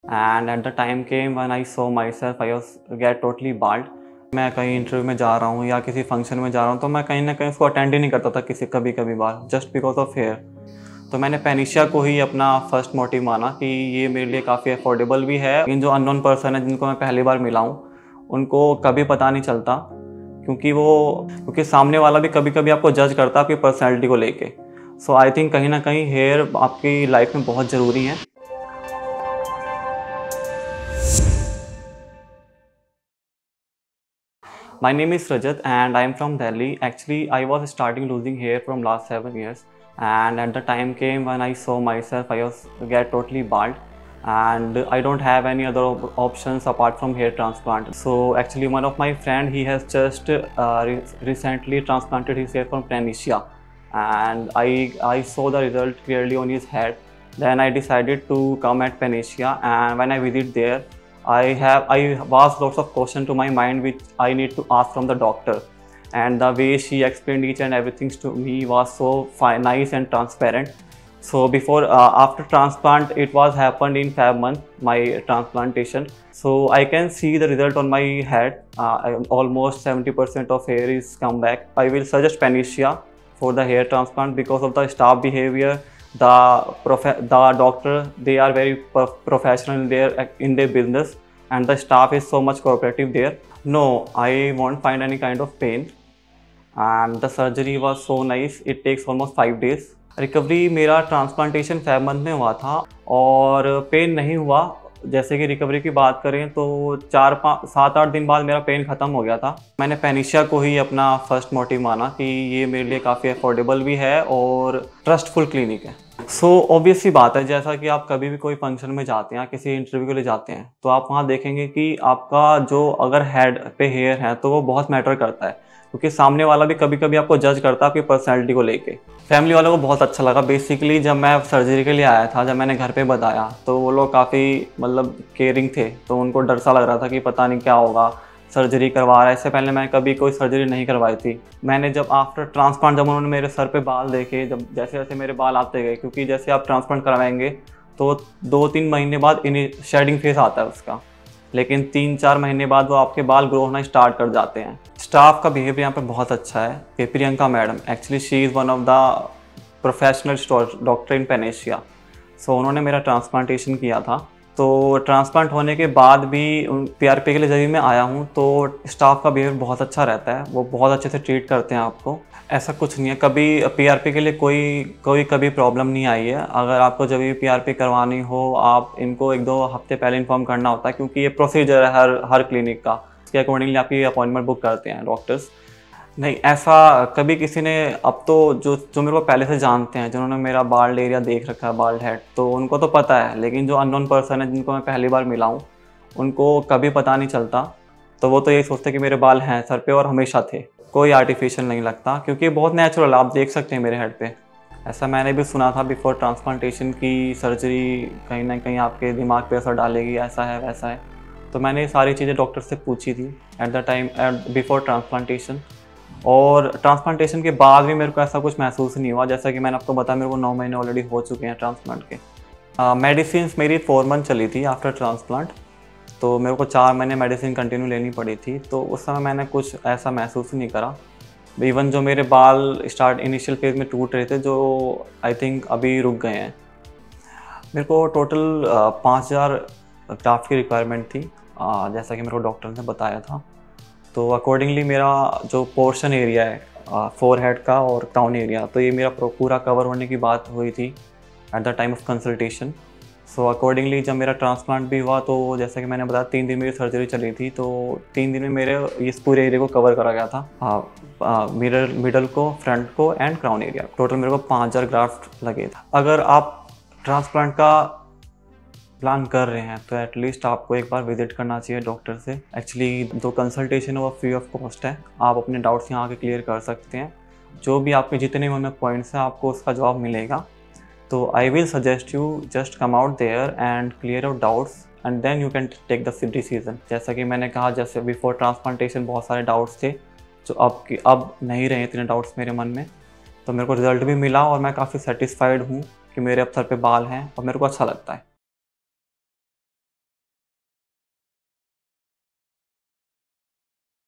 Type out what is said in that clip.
and at the time came when I saw myself I was get totally bald. मैं कहीं interview में जा रहा हूँ या किसी फंक्शन में जा रहा हूँ तो मैं कहीं ना कहीं उसको अटेंड ही नहीं करता था कभी बार जस्ट बिकॉज ऑफ हेयर। तो मैंने पेनिशिया को ही अपना फर्स्ट मोटिव माना कि ये मेरे लिए काफ़ी अफोर्डेबल भी है, लेकिन जो अननोन पर्सन है जिनको मैं पहली बार मिला हूँ उनको कभी पता नहीं चलता, क्योंकि सामने वाला भी कभी कभी आपको जज करता है आपकी पर्सनैलिटी को लेके। सो आई थिंक कहीं ना कहीं हेयर आपकी लाइफ में बहुत ज़रूरी है। My name is Rajat and I am from Delhi. Actually, I was starting losing hair from last 7 years, and at the time came when I saw myself I was get totally bald and I don't have any other options apart from hair transplant. So actually one of my friend, he has just recently transplanted his hair from Panacea, and I saw the result clearly on his head. Then I decided to come at Panacea, and when I visit there, I was lots of questions to my mind which I need to ask from the doctor, and the way she explained each and everything to me was so nice and transparent. So before after transplant, it was happened in 5 months, my transplantation. So I can see the result on my head. Almost 70% of hair is come back. I will suggest Panacea for the hair transplant because of the staff behavior. The doctor, they are very professional in their business, and the staff is so much cooperative there. No, I won't find any kind of pain, and the surgery was so nice. It takes almost 5 days. Recovery मेरा transplantation 5 month में हुआ था और pen नहीं हुआ। जैसे कि recovery की बात करें तो 7-8 दिन बाद मेरा पेन ख़त्म हो गया था। मैंने पेनिशिया को ही अपना फर्स्ट मोटिव माना कि ये मेरे लिए काफ़ी अफोर्डेबल भी है और ट्रस्टफुल क्लिनिक है। सो ऑब्वियस सी बात है, जैसा कि आप कभी भी कोई फंक्शन में जाते हैं, किसी इंटरव्यू के लिए जाते हैं, तो आप वहाँ देखेंगे कि आपका जो अगर हेड पे हेयर है तो वो बहुत मैटर करता है, क्योंकि सामने वाला भी कभी कभी आपको जज करता है आपकी पर्सनैलिटी को लेके। फैमिली वालों को बहुत अच्छा लगा। बेसिकली जब मैं सर्जरी के लिए आया था, जब मैंने घर पे बताया तो वो लोग काफ़ी मतलब केयरिंग थे, तो उनको डर सा लग रहा था कि पता नहीं क्या होगा, सर्जरी करवा रहा है। इससे पहले मैं कभी कोई सर्जरी नहीं करवाई थी। मैंने जब आफ्टर ट्रांसप्लांट, जब उन्होंने मेरे सर पे बाल देखे, जब जैसे जैसे मेरे बाल आते गए, क्योंकि जैसे आप ट्रांसप्लांट करवाएंगे तो 2-3 महीने बाद इन्हें शेडिंग फेस आता है उसका, लेकिन 3-4 महीने बाद वो आपके बाल ग्रो होना स्टार्ट कर जाते हैं। स्टाफ का बिहेवियर यहाँ पे बहुत अच्छा है। ये Priyanka madam, actually she is one of the professional doctor in Panacea. So उन्होंने मेरा ट्रांसप्लांटेशन किया था। तो ट्रांसप्लांट होने के बाद भी PRP के लिए जब मैं आया हूँ तो स्टाफ का बिहेवियर बहुत अच्छा रहता है, वो बहुत अच्छे से ट्रीट करते हैं आपको। ऐसा कुछ नहीं है, कभी PRP के लिए कोई कभी प्रॉब्लम नहीं आई है। अगर आपको जब भी PRP करवानी हो, आप इनको 1-2 हफ्ते पहले इन्फॉर्म करना होता है, क्योंकि ये प्रोसीजर है हर क्लिनिक का। इसके अकॉर्डिंगली आपकी अपॉइंटमेंट बुक करते हैं डॉक्टर्स। नहीं, ऐसा कभी किसी ने, अब तो जो मेरे को पहले से जानते हैं, जिन्होंने मेरा बाल्ड एरिया देख रखा है, बाल्ड हेड, तो उनको तो पता है, लेकिन जो अननोन पर्सन है जिनको मैं पहली बार मिला हूँ उनको कभी पता नहीं चलता। तो वो तो यही सोचते कि मेरे बाल हैं सर पे और हमेशा थे। कोई आर्टिफिशियल नहीं लगता, क्योंकि बहुत नेचुरल, आप देख सकते हैं मेरे हेड पे। ऐसा मैंने भी सुना था बिफोर ट्रांसप्लांटेशन की सर्जरी कहीं ना कहीं आपके दिमाग पे असर डालेगी, ऐसा है वैसा है। तो मैंने ये सारी चीज़ें डॉक्टर से पूछी थी at the time before transplantation, और ट्रांसप्लांटेशन के बाद भी मेरे को ऐसा कुछ महसूस नहीं हुआ। जैसा कि मैंने आपको बताया, मेरे को 9 महीने ऑलरेडी हो चुके हैं ट्रांसप्लांट के। मेडिसिन मेरी 4 मंथ चली थी आफ्टर ट्रांसप्लांट, तो मेरे को 4 महीने मेडिसिन कंटिन्यू लेनी पड़ी थी। तो उस समय मैंने कुछ ऐसा महसूस नहीं करा। इवन जो मेरे बाल इनिशियल फेज में टूट रहे थे, जो आई थिंक अभी रुक गए हैं। मेरे को टोटल 5000 ग्राफ्ट की रिक्वायरमेंट थी, जैसा कि मेरे को डॉक्टर ने बताया था। तो अकॉर्डिंगली मेरा जो पोर्शन एरिया है फोरहेड का और क्राउन एरिया, तो ये मेरा पूरा कवर होने की बात हुई थी at the time of consultation. So accordingly जब मेरा ट्रांसप्लांट भी हुआ, तो जैसा कि मैंने बताया 3 दिन मेरी सर्जरी चली थी, तो 3 दिन में मेरे इस पूरे एरिया को कवर करा गया था, मिडल को, फ्रंट को एंड क्राउन एरिया। टोटल मेरे को 5000 ग्राफ्ट लगे थे। अगर आप ट्रांसप्लांट का प्लान कर रहे हैं तो एटलीस्ट आपको एक बार विजिट करना चाहिए डॉक्टर से। एक्चुअली जो कंसल्टेशन है वो फ्री ऑफ कॉस्ट है, आप अपने डाउट्स यहाँ आके क्लियर कर सकते हैं। जो भी आपके जितने मन में पॉइंट्स हैं आपको उसका जवाब मिलेगा। तो I will suggest you just come out there and clear out doubts and then you can take the decision. जैसा कि मैंने कहा, जैसे बिफोर ट्रांसप्लांटेशन बहुत सारे डाउट्स थे जो अब नहीं रहे इतने डाउट्स मेरे मन में। तो मेरे को रिजल्ट भी मिला और मैं काफ़ी सेटिस्फाइड हूँ कि मेरे अब सर पे बाल हैं और मेरे को अच्छा लगता है।